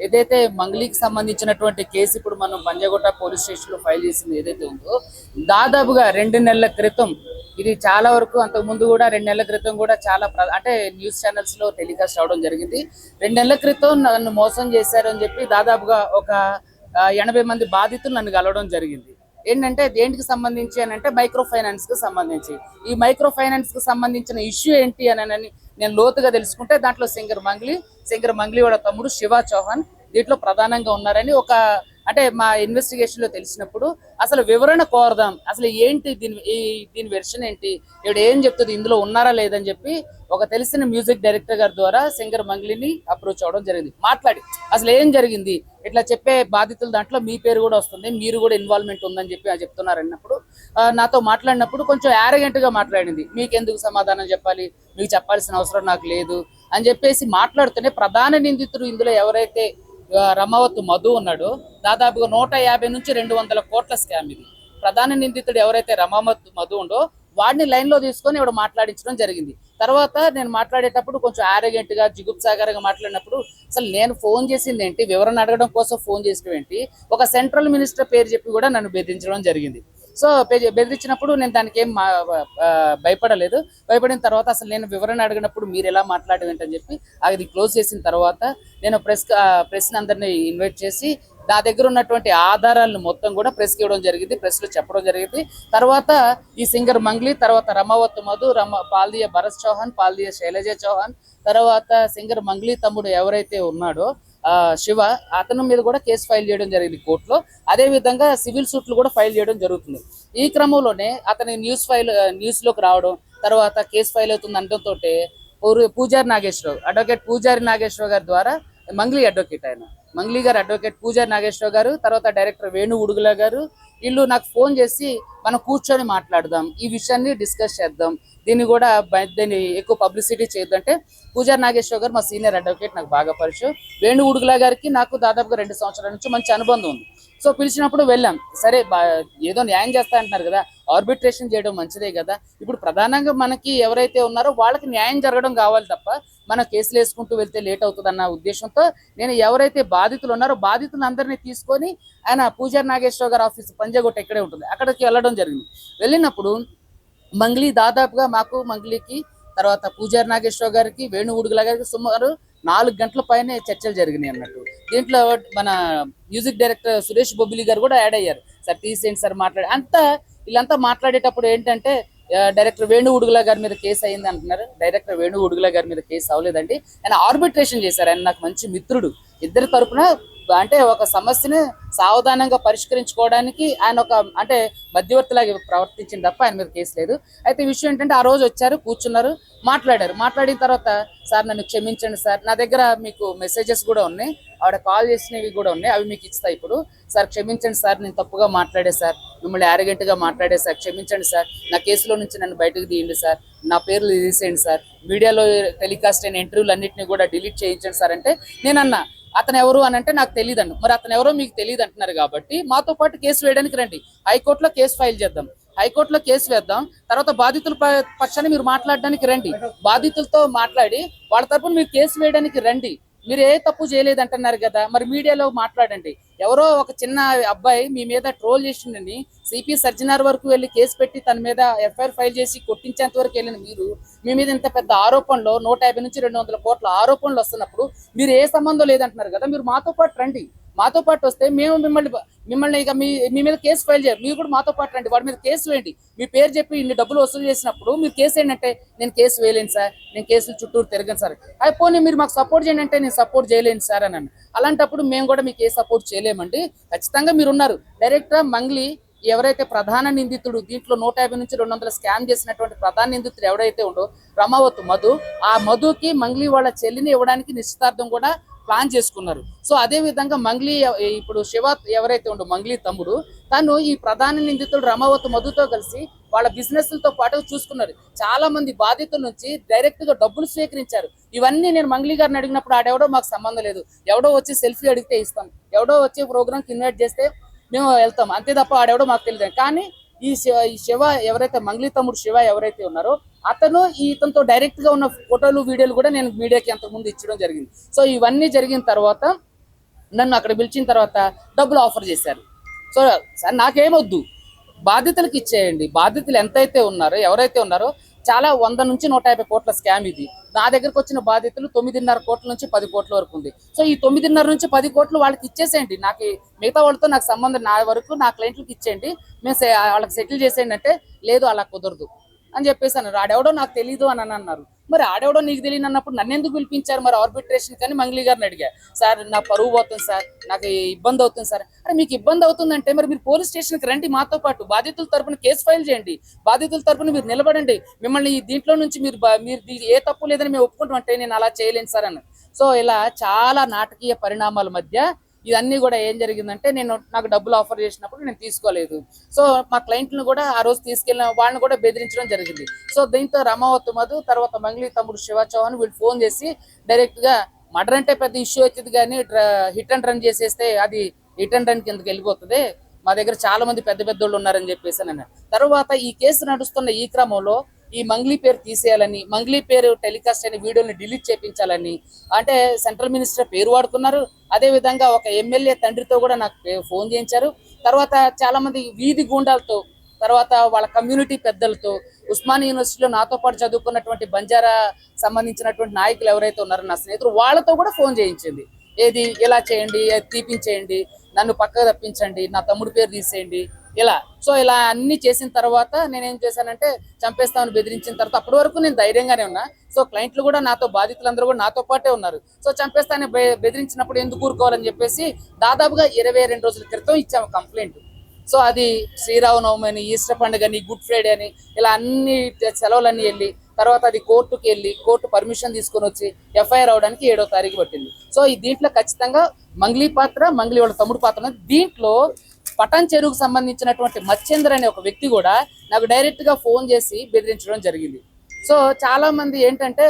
ఏదైతే మంగ్లీకి సంబంధించినటువంటి కేసు ఇప్పుడు మనం పంజాగుట్ట పోలీస్ స్టేషన్ లో ఫైల్ చేసింది ఏదైతే ఉందో, దాదాపుగా 2 నెలల క్రితం ఇది చాలా వరకు అంతకు ముందు కూడా 2 నెలల క్రితం కూడా చాలా అంటే న్యూస్ ఛానల్స్ లో టెలికాస్ట్ అవడం జరిగింది. 2 నెలల క్రితం నన్ను మోసం చేశారు అని చెప్పి దాదాపుగా ఒక 80 మంది బాధితులు నన్ను కలవడం జరిగింది. ఏంటంటే దేనికి సంబంధించి అని అంటే మైక్రో ఫైనాన్స్ కి సంబంధించి. ఈ మైక్రో ఫైనాన్స్ కి సంబంధించిన ఇష్యూ ఏంటి అని నేను లోతుగా తెలుసుకుంటే దాంట్లో సింగర్ మంగ్లీ వాళ్ళ తమ్ముడు శివ చౌహాన్ దీంట్లో ప్రధానంగా ఉన్నారని ఒక అంటే మా ఇన్వెస్టిగేషన్ లో తెలిసినప్పుడు అసలు వివరణ కోరదాం, అసలు ఏంటి దీని వెర్షన్ ఏంటి, ఇక్కడ ఏం చెప్తుంది, ఇందులో ఉన్నారా లేదని చెప్పి ఒక తెలిసిన మ్యూజిక్ డైరెక్టర్ గారి ద్వారా సింగర్ మంగ్లీని అప్రోచ్ అవడం జరిగింది. మాట్లాడి అసలు ఏం జరిగింది, ఇట్లా చెప్పే బాధితులు దాంట్లో మీ పేరు కూడా వస్తుంది, మీరు కూడా ఇన్వాల్వ్మెంట్ ఉందని చెప్పి చెప్తున్నారు అన్నప్పుడు నాతో మాట్లాడినప్పుడు కొంచెం యారగెంట్ గా మాట్లాడింది. మీకెందుకు సమాధానం చెప్పాలి, మీకు చెప్పాల్సిన అవసరం నాకు లేదు అని చెప్పేసి మాట్లాడుతూనే ప్రధాన నిందితుడు ఇందులో ఎవరైతే రమావత్ మధు ఉన్నాడు, దాదాపుగా 150 నుంచి 200 కోట్ల స్కామ్ ఇది. ప్రధాన నిందితుడు ఎవరైతే రమావత్ మధు ఉండో వాడిని లైన్ లో తీసుకొని ఇవిడ మాట్లాడించడం జరిగింది. తర్వాత నేను మాట్లాడేటప్పుడు కొంచెం ఆరోగెంట్ గా జిగుప్సాగరంగా మాట్లాడినప్పుడు అసలు నేను ఫోన్ చేసింది ఏంటి, వివరణ అడగడం కోసం ఫోన్ చేసిన ఏంటి, ఒక సెంట్రల్ మినిస్టర్ పేరు చెప్పి కూడా నన్ను బెదిరించడం జరిగింది. సో బెదిరించినప్పుడు నేను దానికి ఏం భయపడలేదు. భయపడిన తర్వాత అసలు నేను వివరణ అడిగినప్పుడు మీరు ఎలా మాట్లాడేంటని చెప్పి అది క్లోజ్ చేసిన తర్వాత నేను ప్రెస్ అందరినీ ఇన్వైట్ చేసి నా దగ్గర ఉన్నటువంటి ఆధారాలను మొత్తం కూడా ప్రెస్కి ఇవ్వడం జరిగింది, ప్రెస్ లో చెప్పడం జరిగింది. తర్వాత ఈ సింగర్ మంగ్లీ, తర్వాత రమావత్ మధు, పాల్దియ భరత్ చౌహాన్, పాల్దియ శైలజ చౌహాన్, తర్వాత సింగర్ మంగ్లీ తమ్ముడు ఎవరైతే ఉన్నాడో శివ, అతని మీద కూడా కేసు ఫైల్ చేయడం జరిగింది కోర్టులో. అదే విధంగా సివిల్ సూట్లు కూడా ఫైల్ చేయడం జరుగుతుంది. ఈ క్రమంలోనే అతని న్యూస్ లోకి రావడం, తర్వాత కేసు ఫైల్ అవుతుంది అనడంతో అడ్వకేట్ పూజారి నాగేశ్వరరావు గారి ద్వారా మంగ్లీ గారు అడ్వకేట్ పూజారి నాగేశ్వరరావు గారు, తర్వాత డైరెక్టర్ వేణు ఉడుగుల గారు వీళ్ళు నాకు ఫోన్ చేసి మనం కూర్చొని మాట్లాడదాం, ఈ విషయాన్ని డిస్కస్ చేద్దాం, దీన్ని ఎక్కువ పబ్లిసిటీ చేయొద్దంటే పూజారి నాగేశ్వరరావు గారు మా సీనియర్ అడ్వకేట్, నాకు బాగా పరిచయం. వేణు ఉడుగుల గారికి నాకు దాదాపుగా 2 సంవత్సరాల నుంచి మంచి అనుబంధం ఉంది. సో పిలిచినప్పుడు వెళ్ళాం. సరే ఏదో న్యాయం చేస్తా అంటున్నారు కదా, ఆర్బిట్రేషన్ చేయడం మంచిదే కదా. ఇప్పుడు ప్రధానంగా మనకి ఎవరైతే ఉన్నారో వాళ్ళకి న్యాయం జరగడం కావాలి తప్ప మన కేసులు వేసుకుంటూ వెళ్తే లేట్ అవుతుంది అన్న ఉద్దేశంతో నేను ఎవరైతే బాధితులు ఉన్నారో బాధితులందరినీ తీసుకొని ఆయన పూజారి నాగేశ్వరరావు గారి ఆఫీస్ పంజాగుట్ట ఇక్కడే ఉంటుంది, అక్కడికి వెళ్ళడం జరిగింది. వెళ్ళినప్పుడు మంగ్లీ దాదాపుగా మంగ్లీకి తర్వాత పూజారి నాగేశ్వరరావు గారికి వేణు ఉడుగుల గారికి సుమారు 4 గంటల పైనే చర్చలు జరిగినాయి అన్నట్టు. దీంట్లో మన మ్యూజిక్ డైరెక్టర్ సురేష్ బొబ్బిలి గారు కూడా యాడ్ అయ్యారు. సార్ తీసేయండి సార్ వీళ్ళంతా మాట్లాడేటప్పుడు ఏంటంటే డైరెక్టర్ వేణు ఉడుగుల గారి మీద కేసు అయింది అంటున్నారు. డైరెక్టర్ వేణు ఉడుగుల గారి మీద కేసు అవ్వలేదండి, ఆయన ఆర్బిట్రేషన్ చేశారు. ఆయన నాకు మంచి మిత్రుడు, ఇద్దరి తరపున అంటే ఒక సమస్యను సావధానంగా పరిష్కరించుకోవడానికి ఆయన అంటే మధ్యవర్తిలాగా ప్రవర్తించింది తప్ప ఆయన మీద కేసు లేదు. అయితే ఈ విషయం ఏంటంటే ఆ రోజు వచ్చారు, కూర్చున్నారు, మాట్లాడిన తర్వాత సార్ నన్ను క్షమించండి సార్, నా దగ్గర మీకు మెసేజెస్ కూడా ఉన్నాయి, ఆవిడ కాల్ చేసినవి కూడా ఉన్నాయి, అవి మీకు ఇస్తా ఇప్పుడు. సార్ క్షమించండి సార్, నేను తప్పుగా మాట్లాడే సార్, మిమ్మల్ని యారగెంట్ గా మాట్లాడే సార్, క్షమించండి సార్, నా కేసులో నుంచి నన్ను బయటకు తీయండి సార్, నా పేర్లు తీసేయండి సార్, మీడియాలో టెలికాస్ట్ అయిన ఇంటర్వ్యూలు అన్నింటినీ కూడా డిలీట్ చేయించండి సార్ అంటే నేనన్నా అతను ఎవరు అని అంటే నాకు తెలియదు అన్న. మరి అతను ఎవరో మీకు తెలియదు అంటున్నారు కాబట్టి మాతో పాటు కేసు వేయడానికి రండి, హైకోర్టులో కేసు ఫైల్ చేద్దాం, హైకోర్టులో కేసు వేద్దాం, తర్వాత బాధితుల పక్షాన్ని మీరు మాట్లాడడానికి రండి, బాధితులతో మాట్లాడి వాళ్ళ తరపున మీరు కేసు వేయడానికి రండి, మీరు ఏ తప్పు చేయలేదు అంటున్నారు కదా, మరి మీడియాలో మాట్లాడండి. ఎవరో ఒక చిన్న అబ్బాయి మీ మీద ట్రోల్ చేసిండని సిపి సర్జనార్ వరకు వెళ్ళి కేసు పెట్టి తన మీద ఎఫ్ఐఆర్ ఫైల్ చేసి కొట్టించేంత వరకు వెళ్ళిన మీరు మీ మీద ఇంత పెద్ద ఆరోపణలు 150 నుంచి 200 కోట్ల ఆరోపణలు వస్తున్నప్పుడు మీరు ఏ సంబంధం లేదంటున్నారు కదా, మీరు మాతో పాటు రండి, మాతో పాటు వస్తే మేము మిమ్మల్ని ఇక మీ మీద కేసు ఫైల్ చేయాలి, మీరు కూడా మాతో పాటు రండి, వాడి మీద కేసు వేయండి, మీ పేరు చెప్పి ఇన్ని డబ్బులు వసూలు చేసినప్పుడు మీరు కేసు ఏంటంటే నేను కేసు వేయలేను సార్, నేను కేసులు చుట్టూరు తిరగను సార్, అయిపోయి మీరు మాకు సపోర్ట్ చేయండి అంటే నేను సపోర్ట్ చేయలేను సార్ అని అన్నాను. అలాంటప్పుడు మేము కూడా మీకు ఏ సపోర్ట్ చేయలేమండి, ఖచ్చితంగా మీరు ఉన్నారు. డైరెక్టర్ మంగ్లీ ఎవరైతే ప్రధాన నిందితుడు దీంట్లో 150 నుంచి 200 స్కామ్ చేసినటువంటి ప్రధాన నిందితుడు ఎవరైతే ఉండో రమావత్ మధు, ఆ మధుకి మంగ్లీ వాళ్ళ చెల్లిని ఇవ్వడానికి నిశ్చితార్థం కూడా ప్లాన్ చేసుకున్నారు. సో అదే విధంగా మంగ్లీ ఇప్పుడు శివ ఎవరైతే ఉండో మంగ్లీ తమ్ముడు, తను ఈ ప్రధాన నిందితుడు రమావత్ మధుతో కలిసి వాళ్ళ బిజినెస్లతో పాటు చూసుకున్నారు. చాలా మంది బాధితుల నుంచి డైరెక్ట్ గా డబ్బులు స్వీకరించారు. ఇవన్నీ నేను మంగ్లీ గారిని అడిగినప్పుడు ఆడెవడో మాకు సంబంధం లేదు, ఎవడో వచ్చి సెల్ఫీ అడిగితే ఇస్తాం, ఎవడో వచ్చి ప్రోగ్రామ్కి ఇన్వైట్ చేస్తే మేము వెళ్తాం, అంతే తప్ప ఆడెవడో మాకు తెలియదు. కానీ ఈ శివ ఎవరైతే మంగ్లీ తమ్ముడు శివ ఎవరైతే ఉన్నారో అతను ఇతనితో డైరెక్ట్ గా ఉన్న ఫోటోలు వీడియోలు కూడా నేను మీడియాకి అంతకుముందు ఇచ్చడం జరిగింది. సో ఇవన్నీ జరిగిన తర్వాత నన్ను అక్కడ పిలిచిన తర్వాత డబ్బులు ఆఫర్ చేశారు. సో సార్ నాకేమొద్దు, బాధితులకు ఇచ్చేయండి. బాధితులు ఎంతైతే ఉన్నారో, ఎవరైతే ఉన్నారో, చాలా 100 నుంచి 150 కోట్ల స్కామ్ ఇది. నా దగ్గరకు వచ్చిన బాధితులు 9.5 కోట్ల నుంచి 10 కోట్ల వరకు ఉంది. సో ఈ 9.5 నుంచి 10 కోట్లు వాళ్ళకి ఇచ్చేసేయండి, నాకు మిగతా వాళ్ళతో నాకు సంబంధం, నా వరకు నా క్లయింట్లకు ఇచ్చేయండి, మేము వాళ్ళకి సెటిల్ చేసేయండి అంటే, లేదు అలా కుదరదు అని చెప్పేసి అన్నారు. ఆడెవడో నాకు తెలియదు అని అన్నారు. మరి ఆడెవడో నీకు తెలియదు అన్నప్పుడు నన్ను ఎందుకు పిలిపించారు మరి ఆర్బిట్రేషన్ కానీ? మంగ్లీ గారిని అడిగా, సార్ నా పరువు పోతుంది సార్, నాకు ఇబ్బంది అవుతుంది సార్. అరే మీకు ఇబ్బంది అవుతుందంటే మరి మీరు పోలీస్ స్టేషన్కి రండి, మాతో పాటు బాధితుల తరపున కేసు ఫైల్ చేయండి, బాధితుల తరపున మీరు నిలబడండి, మిమ్మల్ని దీంట్లో నుంచి మీరు ఏ తప్పు లేదని మేము ఒప్పుకుంటాం అంటే, నేను అలా చేయలేను సార్ అని. సో ఇలా చాలా నాటకీయ పరిణామాల మధ్య ఇవన్నీ కూడా ఏం జరిగిందంటే, నాకు డబ్బులు ఆఫర్ చేసినప్పుడు నేను తీసుకోలేదు. సో మా క్లయింట్లను కూడా ఆ రోజు తీసుకెళ్ళిన వాళ్ళని కూడా బెదిరించడం జరిగింది. సో దీంతో రమావత్ మధు, తర్వాత మంగ్లీ తమ్ముడు శివ చౌహాన్ వీళ్ళు ఫోన్ చేసి డైరెక్ట్ గా మర్డర్ అంటే పెద్ద ఇష్యూ అవుతుంది కానీ హిట్ అండ్ రన్ చేసేస్తే అది హిట్ అండ్ రన్ కిందకి వెళ్ళిపోతుంది, మా దగ్గర చాలా మంది పెద్ద పెద్దోళ్ళు ఉన్నారని చెప్పేసి అన్న తర్వాత ఈ కేసు నడుస్తున్న ఈ క్రమంలో ఈ మంగ్లీ పేరు తీసేయాలని, మంగ్లీ పేరు టెలికాస్ట్ అయిన వీడియోని డిలీట్ చేయించాలని, అంటే సెంట్రల్ మినిస్టర్ పేరు వాడుకున్నారు. అదే విధంగా ఒక ఎమ్మెల్యే తండ్రితో కూడా నాకు ఫోన్ చేయించారు. తర్వాత చాలా మంది వీధి గూండాలతో, తర్వాత వాళ్ళ కమ్యూనిటీ పెద్దలతో, ఉస్మానియా యూనివర్సిటీలో నాతో పాటు చదువుకున్నటువంటి బంజారా సంబంధించినటువంటి నాయకులు ఎవరైతే ఉన్నారో నా స్నేహితులు, వాళ్ళతో కూడా ఫోన్ చేయించింది. ఏది ఇలా చేయండి, అది తీపించేయండి, నన్ను పక్కకు తప్పించండి, నా తమ్ముడు పేరు తీసేయండి ఇలా. సో ఇలా అన్ని చేసిన తర్వాత నేనేం చేశానంటే, చంపేస్తామని బెదిరించిన తర్వాత అప్పటి వరకు నేను ధైర్యంగానే ఉన్నా. సో క్లయింట్లు కూడా నాతో, బాధితులందరూ కూడా నాతో పాటే ఉన్నారు. సో చంపేస్తానని బెదిరించినప్పుడు ఎందుకు ఊరుకోవాలని చెప్పేసి దాదాపుగా 22 రోజుల క్రితం ఇచ్చాము కంప్లైంట్. సో అది శ్రీరామనవమి అని, ఈస్టర్ పండుగ అని, గుడ్ ఫ్రైడే అని, ఇలా అన్ని సెలవులన్నీ వెళ్ళి తర్వాత అది కోర్టుకి వెళ్ళి కోర్టు పర్మిషన్ తీసుకొని వచ్చి ఎఫ్ఐఆర్ అవడానికి 7వ తారీఖు పట్టింది. సో ఈ దీంట్లో ఖచ్చితంగా మంగ్లీ పాత్ర, మంగ్లీ వాళ్ళ తమ్ముడు పాత్ర. దీంట్లో పటాన్ చెరువుకు సంబంధించినటువంటి మచ్చేందర్ అనే ఒక వ్యక్తి కూడా నాకు డైరెక్ట్ గా ఫోన్ చేసి బెదిరించడం జరిగింది. సో చాలా మంది ఏంటంటే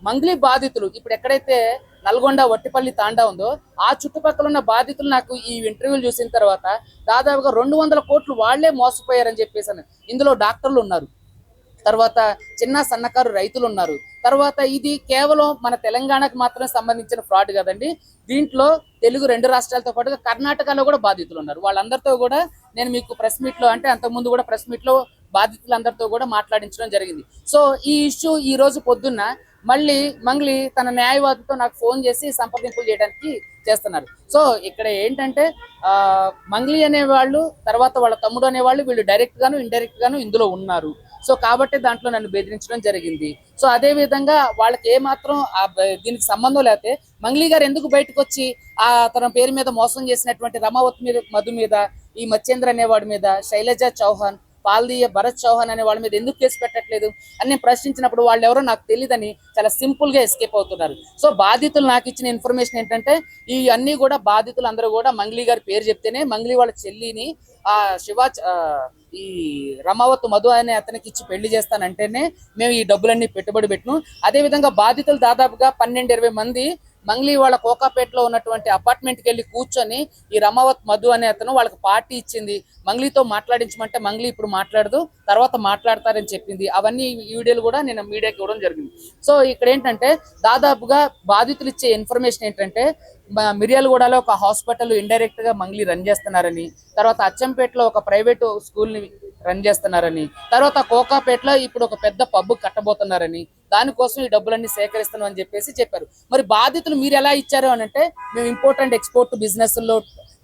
మంగ్లీ బాధితులు ఇప్పుడు ఎక్కడైతే నల్గొండ వట్టిపల్లి తాండా ఉందో ఆ చుట్టుపక్కల ఉన్న బాధితులు నాకు ఈ ఇంటర్వ్యూలు చూసిన తర్వాత దాదాపుగా 200 కోట్లు వాళ్లే మోసపోయారని చెప్పేసాను. ఇందులో డాక్టర్లు ఉన్నారు, తర్వాత చిన్న సన్నకారు రైతులు ఉన్నారు, తర్వాత ఇది కేవలం మన తెలంగాణకు మాత్రమే సంబంధించిన ఫ్రాడ్ కదండి. దీంట్లో తెలుగు 2 రాష్ట్రాలతో పాటుగా కర్ణాటకలో కూడా బాధితులు ఉన్నారు. వాళ్ళందరితో కూడా నేను మీకు ప్రెస్ మీట్ లో, అంటే అంతకుముందు కూడా ప్రెస్ మీట్ లో బాధితులందరితో కూడా మాట్లాడించడం జరిగింది. సో ఈ ఇష్యూ ఈ రోజు పొద్దున్న మళ్ళీ మంగ్లీ తన న్యాయవాదితో నాకు ఫోన్ చేసి సంప్రదింపులు చేయడానికి చేస్తున్నారు. సో ఇక్కడ ఏంటంటే మంగ్లీ అనేవాళ్ళు, తర్వాత వాళ్ళ తమ్ముడు అనేవాళ్ళు, వీళ్ళు డైరెక్ట్ గాను ఇండైరెక్ట్ గాను ఇందులో ఉన్నారు. సో కాబట్టి దాంట్లో నన్ను బెదిరించడం జరిగింది. సో అదే విధంగా వాళ్ళకి ఏమాత్రం దీనికి సంబంధం లేకపోతే మంగ్లీ గారు ఎందుకు బయటకు వచ్చి తన పేరు మీద మోసం చేసినటువంటి రమావత్ మధు మీద, ఈ మచ్చేంద్ర అనేవాడి మీద, శైలజ చౌహాన్, పాల్దీయ భరత్ చౌహాన్ అనే వాళ్ళ మీద ఎందుకు కేసు పెట్టట్లేదు అని నేను ప్రశ్నించినప్పుడు వాళ్ళు ఎవరో నాకు తెలియదని చాలా సింపుల్ గా ఎస్కేప్ అవుతున్నారు. సో బాధితులు నాకు ఇచ్చిన ఇన్ఫర్మేషన్ ఏంటంటే, ఈ అన్ని కూడా బాధితులు అందరూ కూడా మంగ్లీ గారి పేరు చెప్తేనే మంగ్లీ వాళ్ళ చెల్లిని ఈ రమావత్ మధు అనే అతనికి ఇచ్చి పెళ్లి చేస్తానంటేనే మేము ఈ డబ్బులన్నీ పెట్టుబడి పెట్టినాం. అదే విధంగా బాధితులు దాదాపుగా 12-20 మంది మంగ్లీ వాళ్ళ కోకాపేటలో ఉన్నటువంటి అపార్ట్మెంట్కి వెళ్ళి కూర్చొని ఈ రమావత్ మధు అనే అతను వాళ్ళకి పార్టీ ఇచ్చింది, మంగ్లీతో మాట్లాడించమంటే మంగ్లీ ఇప్పుడు మాట్లాడదు, తర్వాత మాట్లాడతారని చెప్పింది. అవన్నీ ఈ వీడియోలు కూడా నేను మీడియాకి ఇవ్వడం జరిగింది. సో ఇక్కడ ఏంటంటే దాదాపుగా బాధితులు ఇచ్చే ఇన్ఫర్మేషన్ ఏంటంటే, మిర్యాలగూడలో ఒక హాస్పిటల్ ఇండైరెక్ట్ గా మంగ్లీ రన్ చేస్తున్నారని, తర్వాత అచ్చంపేటలో ఒక ప్రైవేటు స్కూల్ ని రన్ చేస్తున్నారని, తర్వాత కోకాపేటలో ఇప్పుడు ఒక పెద్ద పబ్బు కట్టబోతున్నారని, దానికోసం ఈ డబ్బులన్నీ సేకరిస్తున్నాం అని చెప్పేసి చెప్పారు. మరి బాధితులు మీరు ఎలా ఇచ్చారు అని అంటే, మేము ఇంపోర్ట్ అండ్ ఎక్స్పోర్ట్ బిజినెస్ లో,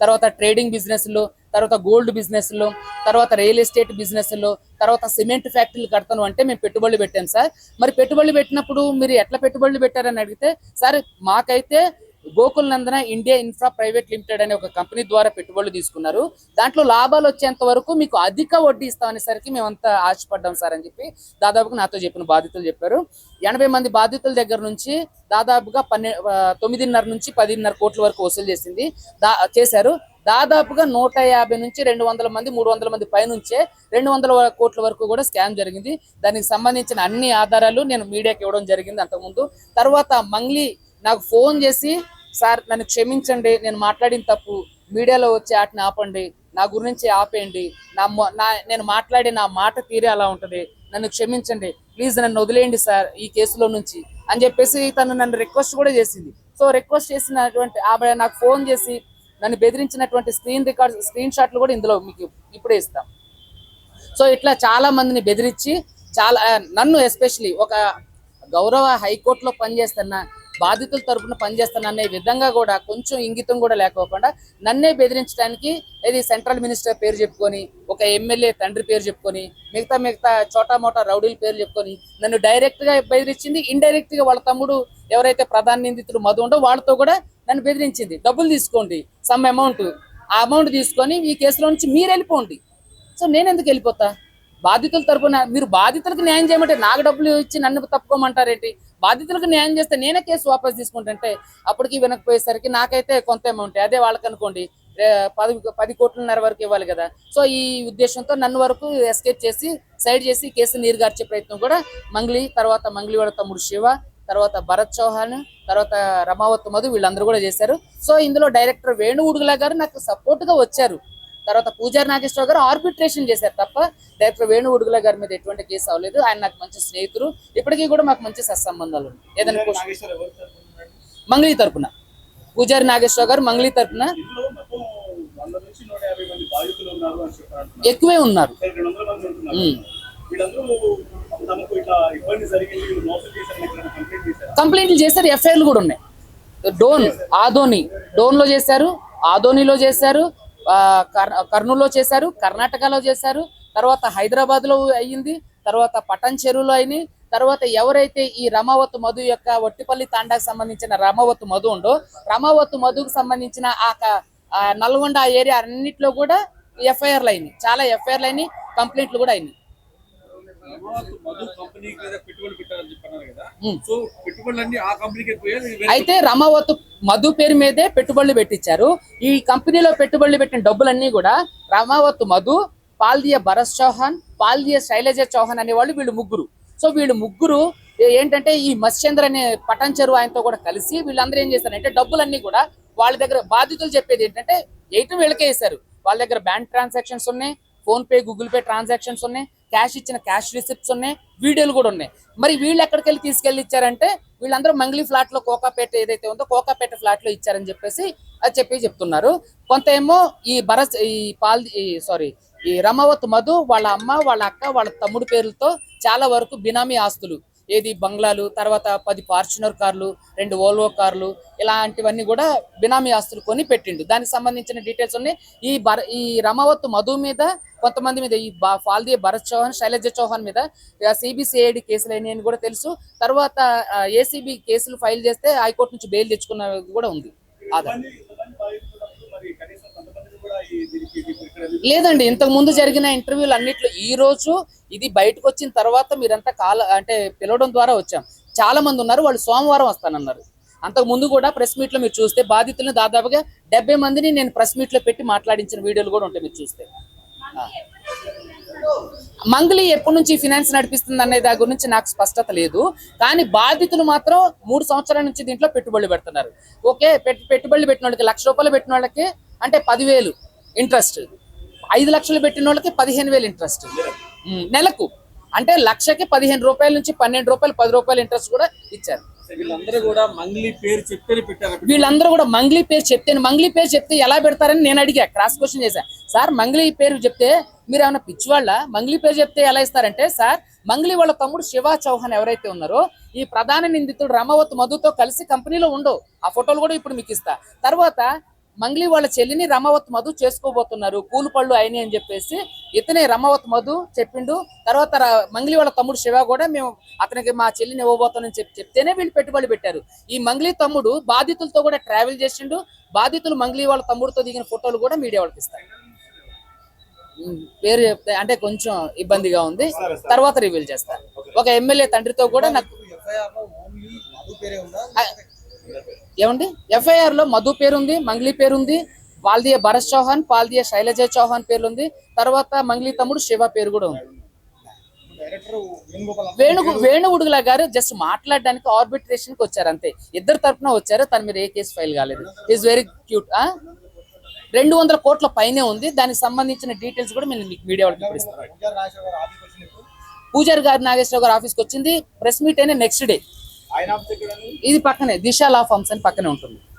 తర్వాత ట్రేడింగ్ బిజినెస్ లో, తర్వాత గోల్డ్ బిజినెస్ లో, తర్వాత రియల్ ఎస్టేట్ బిజినెస్ లో, తర్వాత సిమెంట్ ఫ్యాక్టరీలు కడతాను అంటే మేము పెట్టుబడులు పెట్టాం సార్. మరి పెట్టుబడులు పెట్టినప్పుడు మీరు ఎట్లా పెట్టుబడులు పెట్టారని అడిగితే, సార్ మాకైతే గోకుల్ నందన ఇండియా ఇన్ఫ్రా ప్రైవేట్ లిమిటెడ్ అనే ఒక కంపెనీ ద్వారా పెట్టుబడులు తీసుకున్నారు, దాంట్లో లాభాలు వచ్చేంత వరకు మీకు అధిక వడ్డీ ఇస్తామనేసరికి మేమంతా ఆశపడ్డాం సార్ అని చెప్పి దాదాపుగా నాతో చెప్పిన బాధితులు చెప్పారు. 80 మంది బాధితుల దగ్గర నుంచి దాదాపుగా 9.5 నుంచి 10.5 కోట్ల వరకు వసూలు చేశారు. దాదాపుగా 150 నుంచి 200 మంది, 300 మంది పైనుంచే 200 కోట్ల వరకు కూడా స్కామ్ జరిగింది. దానికి సంబంధించిన అన్ని ఆధారాలు నేను మీడియాకి ఇవ్వడం జరిగింది అంతకుముందు. తర్వాత మంగ్లీ నాకు ఫోన్ చేసి, సార్ నన్ను క్షమించండి, నేను మాట్లాడిన తప్పు, మీడియాలో వచ్చి వాటిని ఆపండి, నా గురించి ఆపేయండి, నేను మాట్లాడే నా మాట తీరే అలా ఉంటుంది, నన్ను క్షమించండి, ప్లీజ్ నన్ను వదిలేయండి సార్ ఈ కేసులో నుంచి అని చెప్పేసి తను నన్ను రిక్వెస్ట్ కూడా చేసింది. సో రిక్వెస్ట్ చేసినటువంటి ఆమె నాకు ఫోన్ చేసి నన్ను బెదిరించినటువంటి స్క్రీన్ షాట్లు కూడా ఇందులో మీకు ఇప్పుడే ఇస్తాం. సో ఇట్లా చాలా మందిని బెదిరించి చాలా నన్ను ఎస్పెషలీ ఒక గౌరవ హైకోర్టులో పనిచేస్తున్న బాధితుల తరపున పనిచేస్తున్న అనే విధంగా కూడా కొంచెం ఇంగితం కూడా లేకోకుండా నన్నే బెదిరించడానికి ఇది సెంట్రల్ మినిస్టర్ పేరు చెప్పుకొని, ఒక ఎమ్మెల్యే తండ్రి పేరు చెప్పుకొని, మిగతా చోటా మోటా రౌడీల పేరు చెప్పుకొని నన్ను డైరెక్ట్ గా బెదిరించింది. ఇండైరెక్ట్ గా వాళ్ళ తమ్ముడు ఎవరైతే ప్రధాన నిందితుడు మధు ఉండో వాళ్ళతో కూడా నన్ను బెదిరించింది. డబ్బులు తీసుకోండి, సమ్ అమౌంట్, ఆ అమౌంట్ తీసుకొని ఈ కేసులో నుంచి మీరు వెళ్ళిపోండి. సో నేను ఎందుకు వెళ్ళిపోతా? బాధితుల తరపున మీరు బాధితులకు న్యాయం చేయమంటే నాకు డబ్బులు ఇచ్చి నన్ను తప్పుకోమంటారేంటి? బాధితులకు న్యాయం చేస్తే నేనే కేసు వాపస్ తీసుకుంటుంటే అప్పటికి వినకపోయేసరికి నాకైతే కొంత అమౌంట్, అదే వాళ్ళకి అనుకోండి 10 కోట్లన్నర వరకు ఇవ్వాలి కదా. సో ఈ ఉద్దేశంతో నన్ను వరకు ఎస్కేప్ చేసి సైడ్ చేసి కేసు నీరుగార్చే ప్రయత్నం కూడా తర్వాత మంగ్లీ వాళ్ళ తమ్ముడు శివ, తర్వాత భరత్ చౌహాన్, తర్వాత రమావత్ మధు వీళ్ళందరూ కూడా చేశారు. సో ఇందులో డైరెక్టర్ వేణు ఉడుగుల గారు నాకు సపోర్ట్ గా వచ్చారు. తర్వాత పూజారి నాగేశ్వరరావు గారు ఆర్బిట్రేషన్ చేశారు తప్ప డైరెక్టర్ వేణు ఉడుగుల గారి మీద ఎటువంటి కేసు అవ్వలేదు. ఆయన నాకు మంచి స్నేహితులు, ఇప్పటికీ కూడా మాకు మంచి సత్సంబంధాలు ఉన్నాయి. ఏదైనా మంగ్లీ తరపున పూజారి నాగేశ్వరరావు గారు మంగ్లీ తరపున ఎక్కువే ఉన్నారు. కంప్లైంట్లు చేశారు, ఎఫ్ఐఆర్లు కూడా ఉన్నాయి. డోన్ లో చేశారు, ఆదోనిలో చేశారు, కర్నూలులో చేశారు, కర్ణాటకలో చేశారు, తర్వాత హైదరాబాద్ లో అయ్యింది, తర్వాత పటన్ చెరువులో అయింది. తర్వాత ఎవరైతే ఈ రమావత్ మధు యొక్క వట్టిపల్లి తాండాకు సంబంధించిన రమావత్ మధు ఉందో రమావత్ మధుకు సంబంధించిన ఆ నల్గొండ ఏరియా అన్నిట్లో కూడా ఎఫ్ఐఆర్లు అయినాయి. చాలా ఎఫ్ఐఆర్లు అయినాయి, కంప్లైంట్లు కూడా అయినాయి. అయితే రమావత్ మధు పేరు మీదే పెట్టుబడులు పెట్టించారు. ఈ కంపెనీలో పెట్టుబడులు పెట్టిన డబ్బులన్నీ కూడా రమావత్ మధు, పాల్దియ భరత్ చౌహాన్, పాల్దియ శైలజ చౌహాన్ అనేవాళ్ళు వీళ్ళు ముగ్గురు. సో వీళ్ళు ముగ్గురు ఏంటంటే ఈ మత్స్యేంద్ర అనే పటన్ చెరువు ఆయనతో కూడా కలిసి వీళ్ళందరూ ఏం చేశారంటే డబ్బులన్నీ కూడా వాళ్ళ దగ్గర బాధితులు చెప్పేది ఏంటంటే వీళ్ళకే వేశారు. వాళ్ళ దగ్గర బ్యాంక్ ట్రాన్సాక్షన్స్ ఉన్నాయి, phone pay, Google pay transactions ఉన్నాయి, క్యాష్ ఇచ్చిన క్యాష్ రిసిప్ట్స్ ఉన్నాయి, వీడియోలు కూడా ఉన్నాయి. మరి వీళ్ళు ఎక్కడికి వెళ్ళి తీసుకెళ్ళి ఇచ్చారంటే వీళ్ళందరూ మంగ్లీ ఫ్లాట్ లో కోకాపేట ఏదైతే ఉందో కోకాపేట ఫ్లాట్ లో ఇచ్చారని చెప్పేసి చెప్తున్నారు. కొంత ఏమో ఈ రమావత్ మధు వాళ్ళ అమ్మ, వాళ్ళ అక్క, వాళ్ళ తమ్ముడు పేర్లతో చాలా వరకు బినామీ ఆస్తులు, ఏది బంగ్లాలు, తర్వాత 10 ఫార్చునర్ కార్లు, 2 వోల్వో కార్లు, ఇలాంటివన్నీ కూడా బినామీ ఆస్తులు కొని పెట్టిండు. దానికి సంబంధించిన డీటెయిల్స్ ఉన్నాయి. ఈ రమావత్ మధు మీద, కొంతమంది మీద, ఈ పాల్దియ భరత్ చౌహాన్, శైలజ చౌహాన్ మీద సిబిసిఐడి కేసులు అయినాయని కూడా తెలుసు. తర్వాత ఏసీబీ కేసులు ఫైల్ చేస్తే హైకోర్టు నుంచి బెయిల్ తెచ్చుకున్నది కూడా ఉంది. లేదండి, ఇంతకు ముందు జరిగిన ఇంటర్వ్యూలు అన్నిట్లో ఈ రోజు ఇది బయటకు వచ్చిన తర్వాత మీరంతా పిలవడం ద్వారా వచ్చాం. చాలా మంది ఉన్నారు, వాళ్ళు సోమవారం వస్తానన్నారు. అంతకు ముందు కూడా ప్రెస్ మీట్ లో మీరు చూస్తే బాధితులను దాదాపుగా 70 మందిని నేను ప్రెస్ మీట్ లో పెట్టి మాట్లాడించిన వీడియోలు కూడా ఉంటాయి మీరు చూస్తే. మంగ్లీ ఎప్పటి నుంచి ఫినాన్స్ నడిపిస్తుంది అనే దాని గురించి నాకు స్పష్టత లేదు. కానీ బాధితులు మాత్రం 3 సంవత్సరాల నుంచి దీంట్లో పెట్టుబడులు పెడుతున్నారు. ఓకే, పెట్టుబడులు పెట్టిన వాళ్ళకి ₹1,00,000 పెట్టిన వాళ్ళకి అంటే 10,000 ఇంట్రెస్ట్, 5 లక్షలు పెట్టిన వాళ్ళకి 15,000 ఇంట్రెస్ట్ నెలకు. అంటే లక్షకి ₹15 నుంచి ₹12, ₹10 ఇంట్రెస్ట్ కూడా ఇచ్చారు. వీళ్ళందరూ కూడా మంగ్లీ పేరు చెప్తేనే పెట్టారు. వీళ్ళందరూ కూడా మంగ్లీ పేరు చెప్తే ఎలా పెడతారని నేను అడిగా, క్రాస్ క్వశ్చన్ చేశా. సార్ మంగ్లీ పేరు చెప్తే మీరు ఏమైనా పిచ్చివాళ్ళ? మంగ్లీ పేరు చెప్తే ఎలా ఇస్తారంటే, సార్ మంగ్లీ వాళ్ళ తమ్ముడు శివ చౌహాన్ ఎవరైతే ఉన్నారో ఈ ప్రధాన నిందితుడు రమావత్ మధుతో కలిసి కంపెనీలో ఉండవు. ఆ ఫోటోలు కూడా ఇప్పుడు మీకు ఇస్తా. తర్వాత మంగ్లీ వాళ్ళ చెల్లిని రమావత్ మధు చేసుకోబోతున్నారు, కూలు పళ్ళు అయినాయి అని చెప్పేసి ఇతనే రమావత్ మధు చెప్పిండు. తర్వాత మంగ్లీ వాళ్ళ తమ్ముడు శివ కూడా మేము అతనికి మా చెల్లిని ఇవ్వబోతానని చెప్తేనే వీళ్ళు పెట్టుబడి పెట్టారు. ఈ మంగ్లీ తమ్ముడు బాధితులతో కూడా ట్రావెల్ చేసిండు. బాధితులు మంగ్లీ వాళ్ళ తమ్ముడితో దిగిన ఫోటోలు కూడా మీడియా వాళ్ళకి ఇస్తారు. పేరు చెప్తే అంటే కొంచెం ఇబ్బందిగా ఉంది, తర్వాత రివీల్ చేస్తారు. ఒక ఎమ్మెల్యే తండ్రితో కూడా నాకు ఏమండి ఎఫ్ఐఆర్ లో మధు పేరుంది, మంగ్లీ పేరుంది, పాల్దియ భరత్ చౌహాన్, పాల్దియ శైలజ చౌహాన్ పేర్లుంది. తర్వాత మంగ్లీ తమ్ముడు శివ పేరు కూడా ఉంది. వేణు ఉడుగుల గారు జస్ట్ మాట్లాడడానికి ఆర్బిట్రేషన్ కి వచ్చారు అంతే. ఇద్దరు తరపున వచ్చారు, తన మీద ఏ కేసు ఫైల్ కాలేదు. Is very cute. 200 కోట్ల పైనే ఉంది. దానికి సంబంధించిన డీటెయిల్స్ కూడా మీకు మీడియా వాళ్ళకి ఇస్తాను. పూజారి గారు నాగేశ్వరరావు గారు ఆఫీస్కి వచ్చింది ప్రెస్ మీట్ అయినా నెక్స్ట్ డే ఇది పక్కనే దిశ లా ఫార్మ్స్ అని పక్కనే ఉంటుంది.